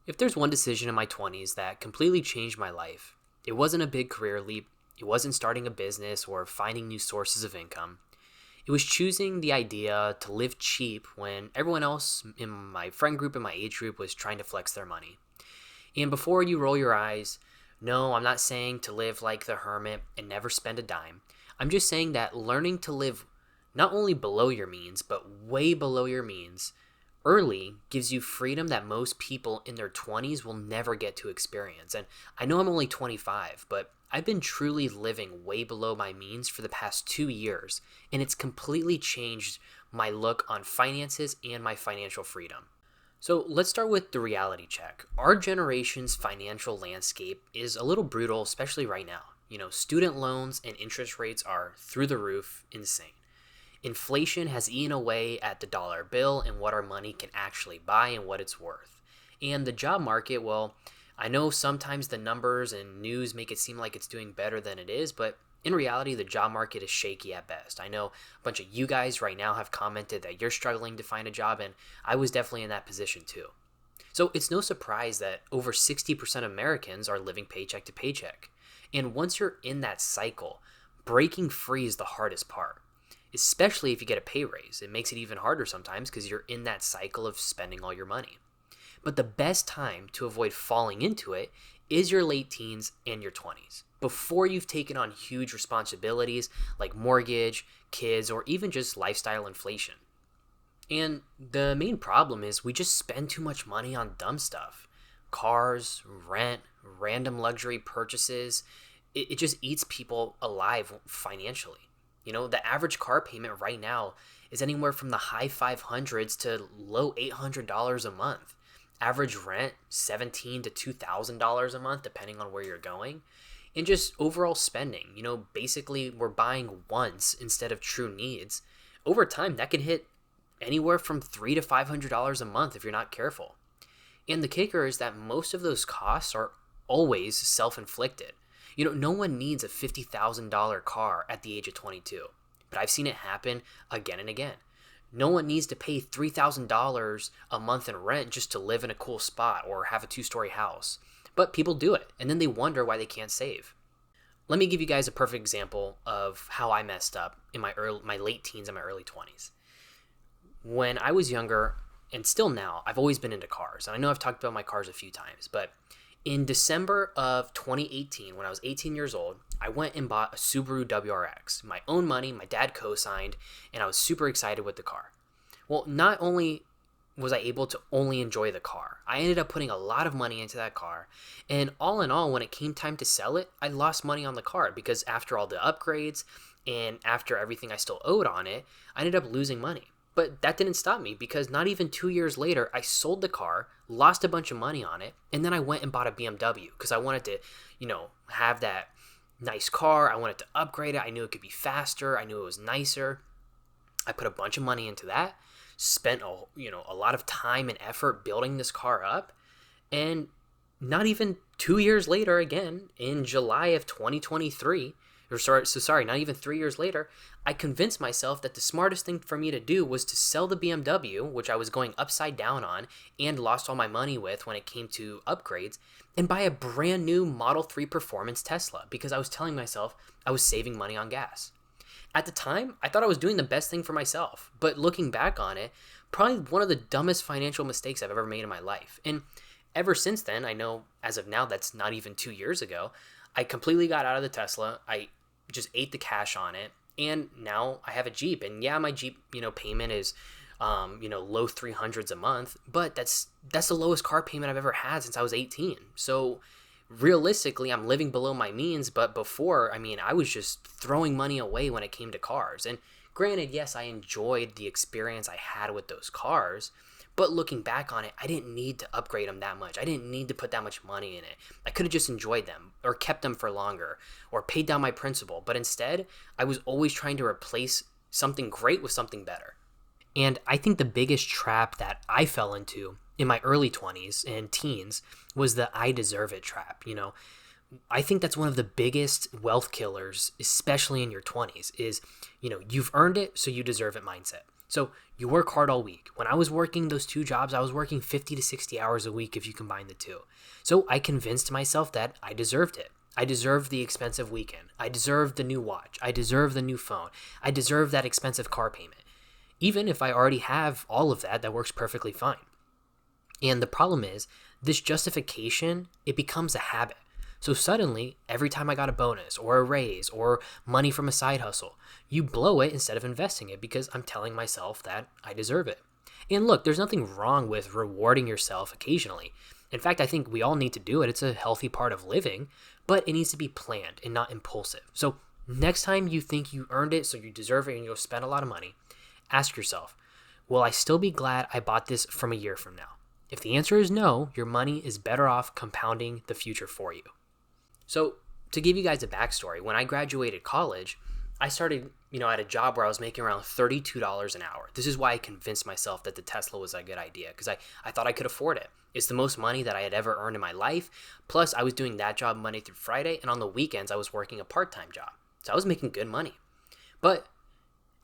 If there's one decision in my 20s that completely changed my life, it wasn't a big career leap, it wasn't starting a business or finding new sources of income. It was choosing the idea to live cheap when everyone else in my friend group and my age group was trying to flex their money. And before you roll your eyes, no, I'm not saying to live like the hermit and never spend a dime. I'm just saying that learning to live not only below your means, but way below your means early gives you freedom that most people in their 20s will never get to experience. And I know I'm only 25, but I've been truly living way below my means for the past 2 years, and it's completely changed my look on finances and my financial freedom. So let's start with the reality check. Our generation's financial landscape is a little brutal, especially right now. Student loans and interest rates are through the roof, insane. Inflation has eaten away at the dollar bill and what our money can actually buy and what it's worth. And the job market, well, I know sometimes the numbers and news make it seem like it's doing better than it is, but in reality, the job market is shaky at best. I know a bunch of you guys right now have commented that you're struggling to find a job, and I was definitely in that position too. So it's no surprise that over 60% of Americans are living paycheck to paycheck. And once you're in that cycle, breaking free is the hardest part, especially if you get a pay raise. It makes it even harder sometimes because you're in that cycle of spending all your money. But the best time to avoid falling into it is your late teens and your 20s, before you've taken on huge responsibilities like mortgage, kids, or even just lifestyle inflation. And the main problem is we just spend too much money on dumb stuff. Cars, rent, random luxury purchases. It just eats people alive financially. The average car payment right now is anywhere from the high 500s to low $800 a month. Average rent, $1,700 to $2,000 a month, depending on where you're going. And just overall spending, basically we're buying wants instead of true needs. Over time, that can hit anywhere from $300 to $500 a month if you're not careful. And the kicker is that most of those costs are always self-inflicted. No one needs a $50,000 car at the age of 22, but I've seen it happen again and again. No one needs to pay $3,000 a month in rent just to live in a cool spot or have a two-story house. But people do it, and then they wonder why they can't save. Let me give you guys a perfect example of how I messed up in my late teens and my early 20s. When I was younger, and still now, I've always been into cars. And I know I've talked about my cars a few times, but in December of 2018, when I was 18 years old, I went and bought a Subaru WRX. My own money, my dad co-signed, and I was super excited with the car. Well, not only was I able to only enjoy the car, I ended up putting a lot of money into that car. And all in all, when it came time to sell it, I lost money on the car because after all the upgrades and after everything I still owed on it, I ended up losing money. But that didn't stop me because not even 2 years later, I sold the car, lost a bunch of money on it, and then I went and bought a BMW because I wanted to, have that nice car. I wanted to upgrade it. I knew it could be faster. I knew it was nicer. I put a bunch of money into that, spent a lot of time and effort building this car up, and not even 2 years later, again in July of 2023. Not even 3 years later, I convinced myself that the smartest thing for me to do was to sell the BMW, which I was going upside down on and lost all my money with when it came to upgrades, and buy a brand new Model 3 Performance Tesla because I was telling myself I was saving money on gas. At the time, I thought I was doing the best thing for myself, but looking back on it, probably one of the dumbest financial mistakes I've ever made in my life. And ever since then, I know as of now, that's not even 2 years ago, I completely got out of the Tesla. I just ate the cash on it, and now I have a Jeep. And yeah, my Jeep, payment is, low 300s a month, but that's the lowest car payment I've ever had since I was 18. So realistically, I'm living below my means, but before, I was just throwing money away when it came to cars. And granted, yes, I enjoyed the experience I had with those cars, but looking back on it, I didn't need to upgrade them that much. I didn't need to put that much money in it. I could have just enjoyed them or kept them for longer or paid down my principal. But instead, I was always trying to replace something great with something better. And I think the biggest trap that I fell into in my early 20s and teens was the I deserve it trap. I think that's one of the biggest wealth killers, especially in your 20s, is, you've earned it, so you deserve it mindset. So you work hard all week. When I was working those two jobs, I was working 50 to 60 hours a week if you combine the two. So I convinced myself that I deserved it. I deserved the expensive weekend. I deserved the new watch. I deserved the new phone. I deserved that expensive car payment. Even if I already have all of that, that works perfectly fine. And the problem is, this justification, it becomes a habit. So suddenly, every time I got a bonus or a raise or money from a side hustle, you blow it instead of investing it because I'm telling myself that I deserve it. And look, there's nothing wrong with rewarding yourself occasionally. In fact, I think we all need to do it. It's a healthy part of living, but it needs to be planned and not impulsive. So next time you think you earned it, so you deserve it and you'll spend a lot of money, ask yourself, will I still be glad I bought this from a year from now? If the answer is no, your money is better off compounding the future for you. So to give you guys a backstory, when I graduated college, I started, at a job where I was making around $32 an hour. This is why I convinced myself that the Tesla was a good idea, because I thought I could afford it. It's the most money that I had ever earned in my life. Plus, I was doing that job Monday through Friday, and on the weekends, I was working a part-time job. So I was making good money. But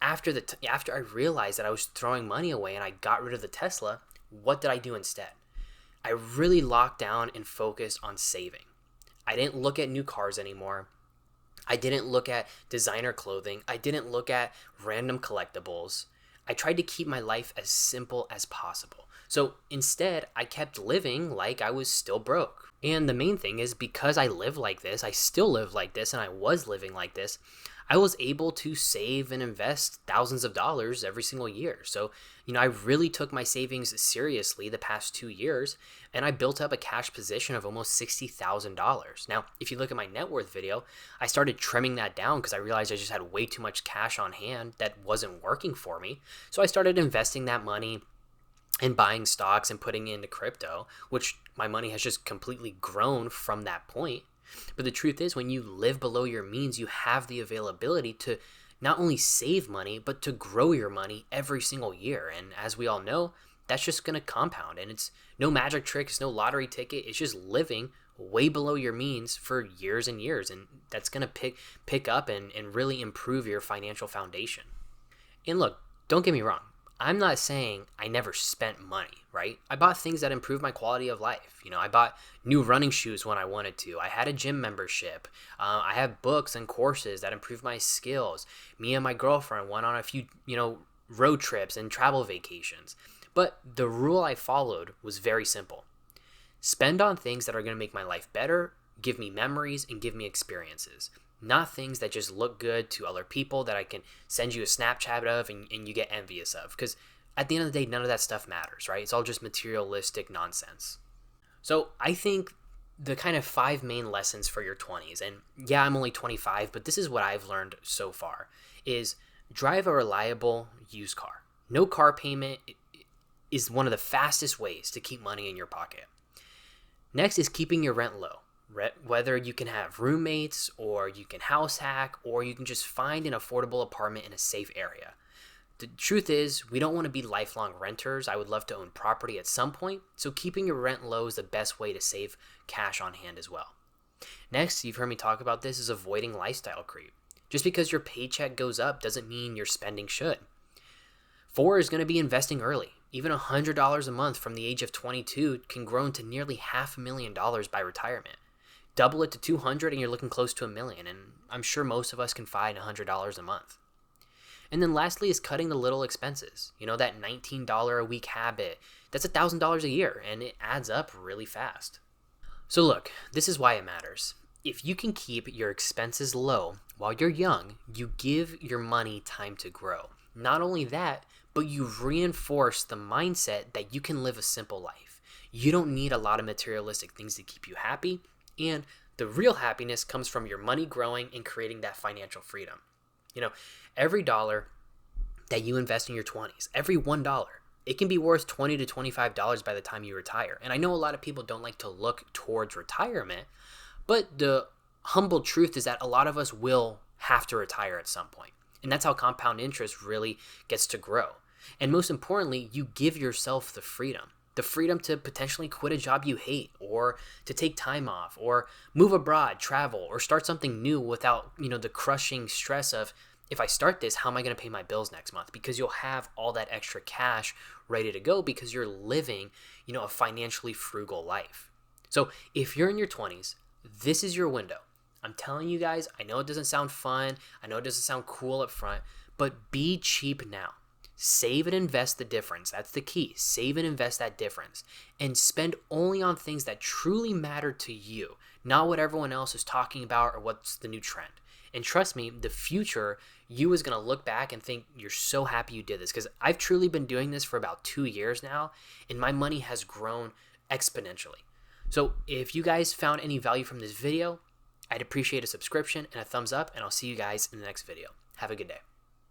after I realized that I was throwing money away and I got rid of the Tesla, what did I do instead? I really locked down and focused on saving. I didn't look at new cars anymore. I didn't look at designer clothing. I didn't look at random collectibles. I tried to keep my life as simple as possible. So instead, I kept living like I was still broke. And the main thing is, because I live like this, I still live like this, and I was living like this, I was able to save and invest thousands of dollars every single year. So, I really took my savings seriously the past 2 years, and I built up a cash position of almost $60,000. Now, if you look at my net worth video, I started trimming that down because I realized I just had way too much cash on hand that wasn't working for me. So I started investing that money and buying stocks and putting it into crypto, which my money has just completely grown from that point. But the truth is, when you live below your means, you have the availability to not only save money, but to grow your money every single year. And as we all know, that's just going to compound. And it's no magic trick, it's no lottery ticket. It's just living way below your means for years and years. And that's going to pick up and really improve your financial foundation. And look, don't get me wrong. I'm not saying I never spent money, right? I bought things that improved my quality of life. I bought new running shoes when I wanted to. I had a gym membership. I have books and courses that improved my skills. Me and my girlfriend went on a few, road trips and travel vacations. But the rule I followed was very simple. Spend on things that are going to make my life better, give me memories, and give me experiences. Not things that just look good to other people that I can send you a Snapchat of and you get envious of. Because at the end of the day, none of that stuff matters, right? It's all just materialistic nonsense. So I think the kind of 5 main lessons for your 20s, and yeah, I'm only 25, but this is what I've learned so far, is drive a reliable used car. No car payment is one of the fastest ways to keep money in your pocket. Next is keeping your rent low. Whether you can have roommates, or you can house hack, or you can just find an affordable apartment in a safe area. The truth is, we don't want to be lifelong renters. I would love to own property at some point, so keeping your rent low is the best way to save cash on hand as well. Next, you've heard me talk about this, is avoiding lifestyle creep. Just because your paycheck goes up doesn't mean your spending should. 4 is going to be investing early. Even $100 a month from the age of 22 can grow into nearly $500,000 by retirement. Double it to 200 and you're looking close to $1 million, and I'm sure most of us can find $100 a month. And then lastly is cutting the little expenses. That $19 a week habit, that's $1,000 a year, and it adds up really fast. So look, this is why it matters. If you can keep your expenses low while you're young, you give your money time to grow. Not only that, but you reinforce the mindset that you can live a simple life. You don't need a lot of materialistic things to keep you happy. And the real happiness comes from your money growing and creating that financial freedom. Every dollar that you invest in your 20s, every $1, it can be worth $20 to $25 by the time you retire. And I know a lot of people don't like to look towards retirement, but the humble truth is that a lot of us will have to retire at some point. And that's how compound interest really gets to grow. And most importantly, you give yourself the freedom to potentially quit a job you hate, or to take time off, or move abroad, travel, or start something new without, the crushing stress of if I start this, how am I going to pay my bills next month? Because you'll have all that extra cash ready to go because you're living, a financially frugal life. So if you're in your 20s, this is your window. I'm telling you guys, I know it doesn't sound fun. I know it doesn't sound cool up front, but be cheap now. Save and invest the difference. That's the key. Save and invest that difference. And spend only on things that truly matter to you, not what everyone else is talking about or what's the new trend. And trust me, the future, you is going to look back and think you're so happy you did this, because I've truly been doing this for about 2 years now, and my money has grown exponentially. So if you guys found any value from this video, I'd appreciate a subscription and a thumbs up, and I'll see you guys in the next video. Have a good day.